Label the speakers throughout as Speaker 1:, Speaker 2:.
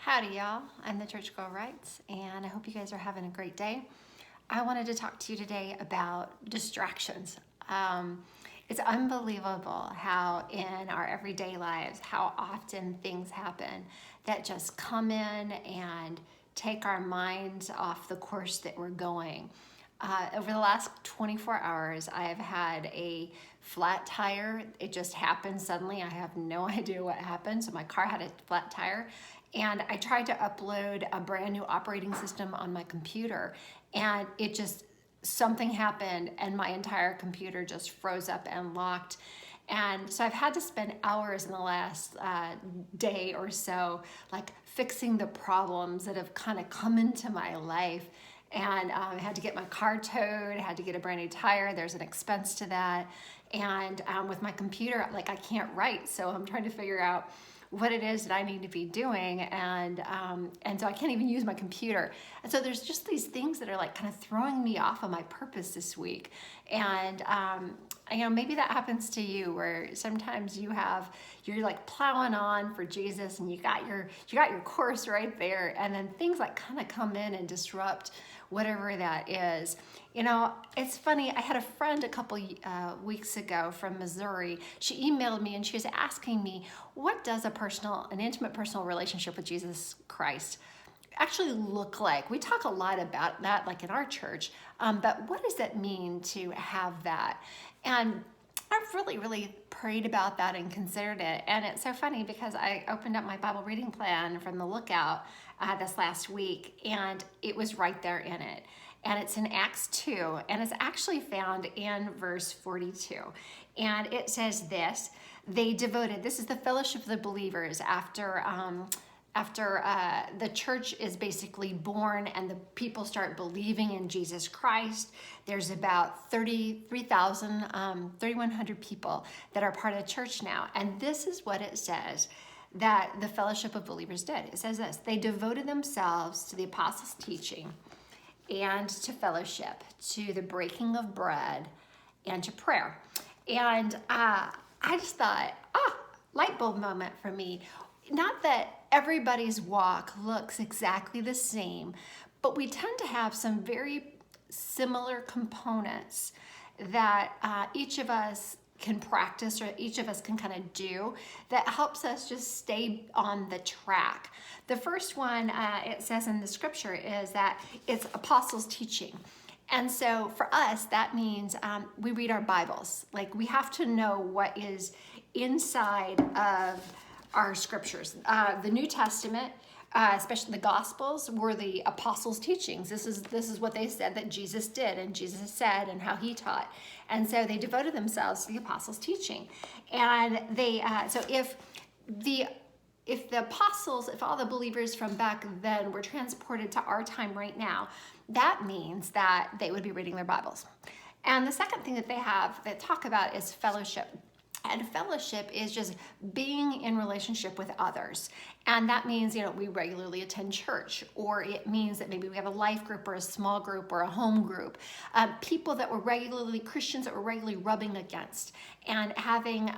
Speaker 1: Howdy, y'all. I'm the Church Girl Writes, and I hope you guys are having a great day. I wanted to talk to you today about distractions. It's unbelievable how in our everyday lives, how often things happen that just come in and take our minds off the course that we're going. Over the last 24 hours, I have had a flat tire. It just happened suddenly. I have no idea what happened. So my car had a flat tire, and I tried to upload a brand new operating system on my computer, and it just, something happened and my entire computer just froze up and locked. And so I've had to spend hours in the last day or so, like fixing the problems that have kind of come into my life. And I had to get my car towed, had to get a brand new tire. There's an expense to that. And with my computer, like I can't write. So I'm trying to figure out what it is that I need to be doing. And so I can't even use my computer. And so there's just these things that are like kind of throwing me off of my purpose this week. And maybe that happens to you where sometimes you're like plowing on for Jesus and you got your course right there. And then things like kind of come in and disrupt whatever that is. You know, it's funny, I had a friend a couple weeks ago from Missouri. She emailed me and she was asking me, what does an intimate personal relationship with Jesus Christ actually look like? We talk a lot about that, like in our church, but what does that mean to have that? And I've really prayed about that and considered it. And it's so funny because I opened up my Bible reading plan from the Lookout this last week, and it was right there in it. And it's in Acts 2, and it's actually found in verse 42. And it says this: this is the fellowship of the believers after the church is basically born and the people start believing in Jesus Christ. There's about 3,100 people that are part of the church now. And this is what it says that the fellowship of believers did. It says this: they devoted themselves to the apostles' teaching and to fellowship, to the breaking of bread, and to prayer. And I just thought, light bulb moment for me. Not that everybody's walk looks exactly the same, but we tend to have some very similar components that each of us can practice, or each of us can kind of do, that helps us just stay on the track. The first one, it says in the scripture, is that it's apostles' teaching. And so for us, that means we read our Bibles. Like, we have to know what is inside of our scriptures. The New Testament, especially the Gospels, were the apostles' teachings. This is what they said that Jesus did and Jesus said and how he taught. And so they devoted themselves to the apostles' teaching. And they so if the apostles, if all the believers from back then were transported to our time right now, that means that they would be reading their Bibles. And the second thing that they talk about is fellowship. And fellowship is just being in relationship with others. And that means, we regularly attend church, or it means that maybe we have a life group or a small group or a home group. People that Christians that we're regularly rubbing against, and having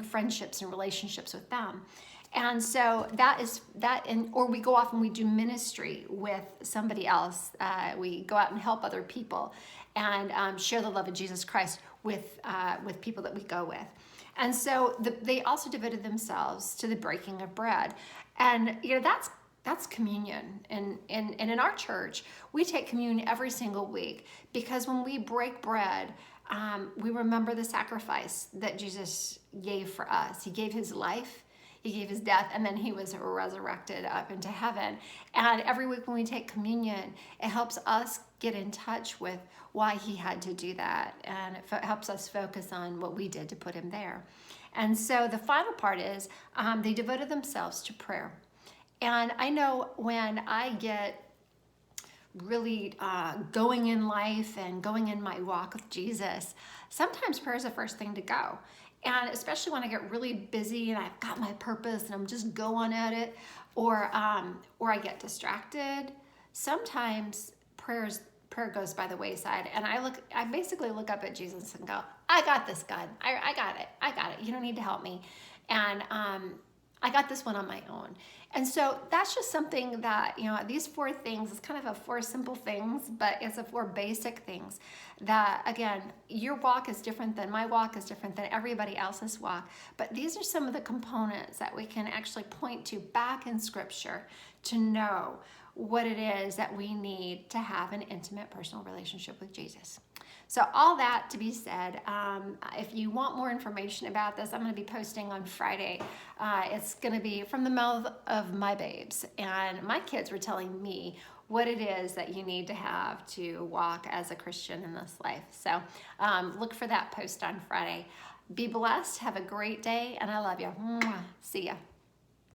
Speaker 1: friendships and relationships with them. And so or we go off and we do ministry with somebody else. We go out and help other people and share the love of Jesus Christ with people that we go with. And so they also devoted themselves to the breaking of bread. And that's communion. And in our church, we take communion every single week, because when we break bread, we remember the sacrifice that Jesus gave for us. He gave his life, he gave his death, and then he was resurrected up into heaven. And every week when we take communion, it helps us get in touch with why he had to do that. And it helps us focus on what we did to put him there. And so the final part is they devoted themselves to prayer. And I know when I get really going in life and going in my walk with Jesus, sometimes prayer is the first thing to go. And especially when I get really busy and I've got my purpose and I'm just going at it, or I get distracted, sometimes prayer goes by the wayside. And I basically look up at Jesus and go, I got this, God. I got it. You don't need to help me. And I got this one on my own. And so that's just something that, these 4 things is kind of a 4 simple things, but it's a 4 basic things that, again, your walk is different than my walk, is different than everybody else's walk. But these are some of the components that we can actually point to back in Scripture to know what it is that we need to have an intimate personal relationship with Jesus. So all that to be said, if you want more information about this, I'm going to be posting on Friday. It's going to be from the mouth of my babes. And my kids were telling me what it is that you need to have to walk as a Christian in this life. So look for that post on Friday. Be blessed. Have a great day. And I love you. Mwah. See ya.